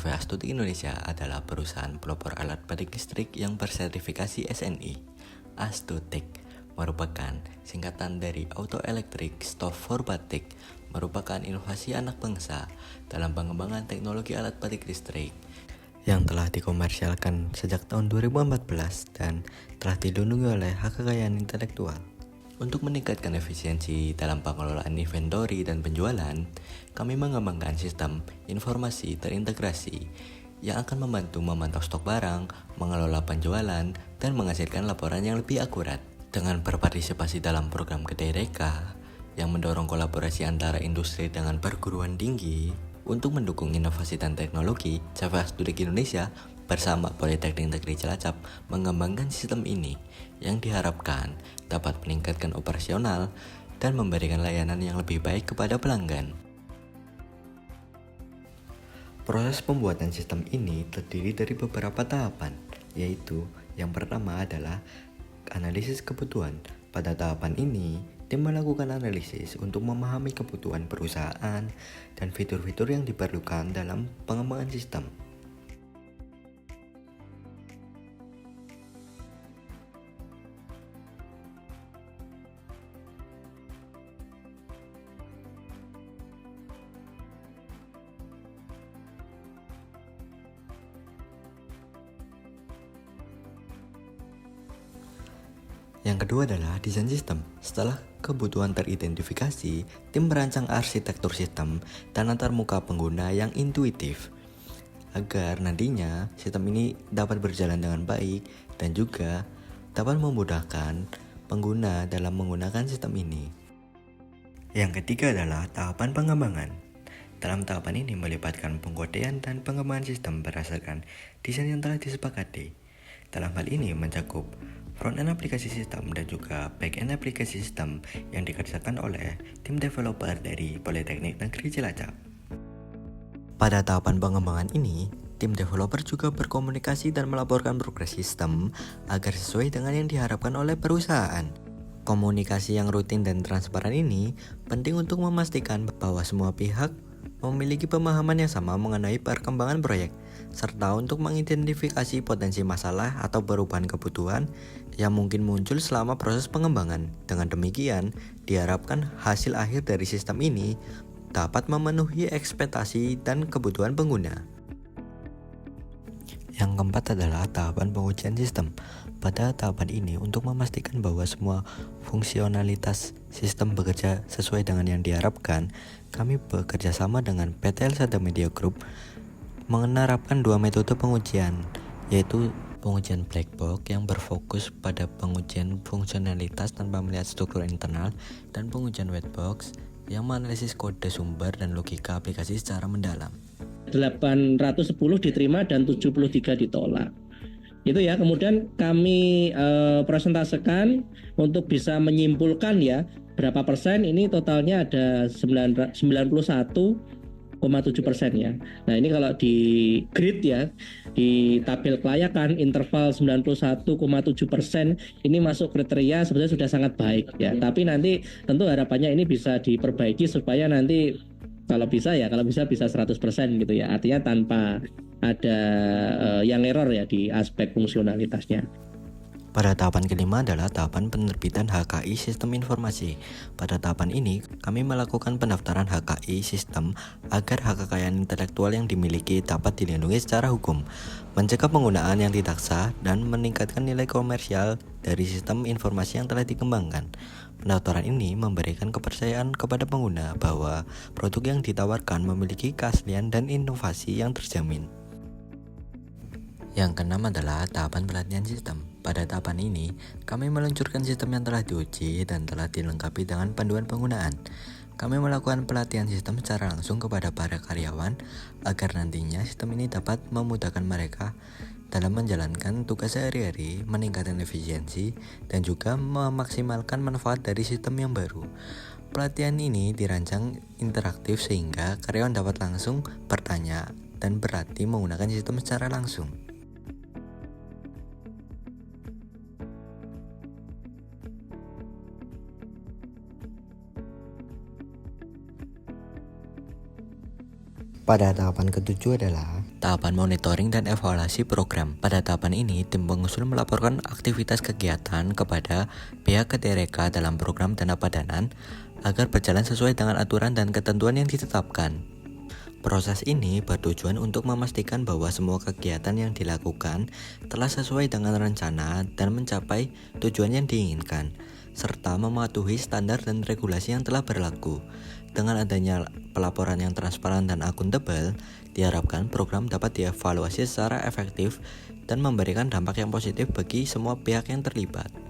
CV Astuti Indonesia adalah perusahaan pelopor alat batik listrik yang bersertifikasi SNI. Astutik merupakan singkatan dari Auto Electric Stove for Batik, merupakan inovasi anak bangsa dalam pengembangan teknologi alat batik listrik yang telah dikomersialkan sejak tahun 2014 dan telah dilindungi oleh hak kekayaan intelektual. Untuk meningkatkan efisiensi dalam pengelolaan inventory dan penjualan, kami mengembangkan sistem informasi terintegrasi yang akan membantu memantau stok barang, mengelola penjualan, dan menghasilkan laporan yang lebih akurat. Dengan berpartisipasi dalam program Kedai Reka yang mendorong kolaborasi antara industri dengan perguruan tinggi untuk mendukung inovasi dan teknologi, CV Astuti Indonesia bersama Politeknik Negeri Cilacap mengembangkan sistem ini yang diharapkan dapat meningkatkan operasional dan memberikan layanan yang lebih baik kepada pelanggan. Proses pembuatan sistem ini terdiri dari beberapa tahapan, yaitu yang pertama adalah analisis kebutuhan. Pada tahapan ini, tim melakukan analisis untuk memahami kebutuhan perusahaan dan fitur-fitur yang diperlukan dalam pengembangan sistem. Yang kedua adalah desain sistem. Setelah kebutuhan teridentifikasi, tim merancang arsitektur sistem dan antarmuka pengguna yang intuitif agar nantinya sistem ini dapat berjalan dengan baik dan juga dapat memudahkan pengguna dalam menggunakan sistem ini. Yang ketiga adalah tahapan pengembangan. Dalam tahapan ini melibatkan pengkodean dan pengembangan sistem berdasarkan desain yang telah disepakati. Dalam hal ini mencakup front-end aplikasi sistem dan juga back-end aplikasi sistem yang dikerjakan oleh tim developer dari Politeknik Negeri Cilacap. Pada tahapan pengembangan ini, tim developer juga berkomunikasi dan melaporkan progres sistem agar sesuai dengan yang diharapkan oleh perusahaan. Komunikasi yang rutin dan transparan ini penting untuk memastikan bahwa semua pihak memiliki pemahaman yang sama mengenai perkembangan proyek, serta untuk mengidentifikasi potensi masalah atau perubahan kebutuhan yang mungkin muncul selama proses pengembangan. Dengan demikian, diharapkan hasil akhir dari sistem ini dapat memenuhi ekspektasi dan kebutuhan pengguna. Yang keempat adalah tahapan pengujian sistem. Pada tahapan ini, untuk memastikan bahwa semua fungsionalitas sistem bekerja sesuai dengan yang diharapkan, kami bekerja sama dengan PT Elsada Media Group menerapkan dua metode pengujian, yaitu pengujian black box yang berfokus pada pengujian fungsionalitas tanpa melihat struktur internal, dan pengujian white box yang menganalisis kode sumber dan logika aplikasi secara mendalam. 810 diterima dan 73 ditolak. Itu ya, kemudian kami presentasekan untuk bisa menyimpulkan ya berapa persen. Ini totalnya ada 91,7% ya. Nah, ini kalau di grid ya, di tabel kelayakan interval 91,7% ini masuk kriteria sebetulnya sudah sangat baik ya. Tapi nanti tentu harapannya ini bisa diperbaiki supaya nanti kalau bisa 100% gitu ya. Artinya tanpa ada yang error ya di aspek fungsionalitasnya. Pada tahapan kelima adalah tahapan penerbitan HKI Sistem Informasi. Pada tahapan ini, kami melakukan pendaftaran HKI sistem agar hak kekayaan intelektual yang dimiliki dapat dilindungi secara hukum, mencegah penggunaan yang tidak sah, dan meningkatkan nilai komersial dari sistem informasi yang telah dikembangkan. Pendaftaran ini memberikan kepercayaan kepada pengguna bahwa produk yang ditawarkan memiliki keaslian dan inovasi yang terjamin. Yang keenam adalah tahapan pelatihan sistem. Pada tahapan ini, kami meluncurkan sistem yang telah diuji dan telah dilengkapi dengan panduan penggunaan. Kami melakukan pelatihan sistem secara langsung kepada para karyawan agar nantinya sistem ini dapat memudahkan mereka dalam menjalankan tugas sehari-hari, meningkatkan efisiensi, dan juga memaksimalkan manfaat dari sistem yang baru. Pelatihan ini dirancang interaktif sehingga karyawan dapat langsung bertanya dan berlatih menggunakan sistem secara langsung. Pada tahapan ketujuh adalah Tahapan monitoring dan evaluasi program. Pada tahapan ini, tim pengusul melaporkan aktivitas kegiatan kepada pihak ketiga dalam program dana padanan agar berjalan sesuai dengan aturan dan ketentuan yang ditetapkan. Proses ini bertujuan untuk memastikan bahwa semua kegiatan yang dilakukan telah sesuai dengan rencana dan mencapai tujuan yang diinginkan, serta mematuhi standar dan regulasi yang telah berlaku. Dengan adanya pelaporan yang transparan dan akuntabel, diharapkan program dapat dievaluasi secara efektif dan memberikan dampak yang positif bagi semua pihak yang terlibat.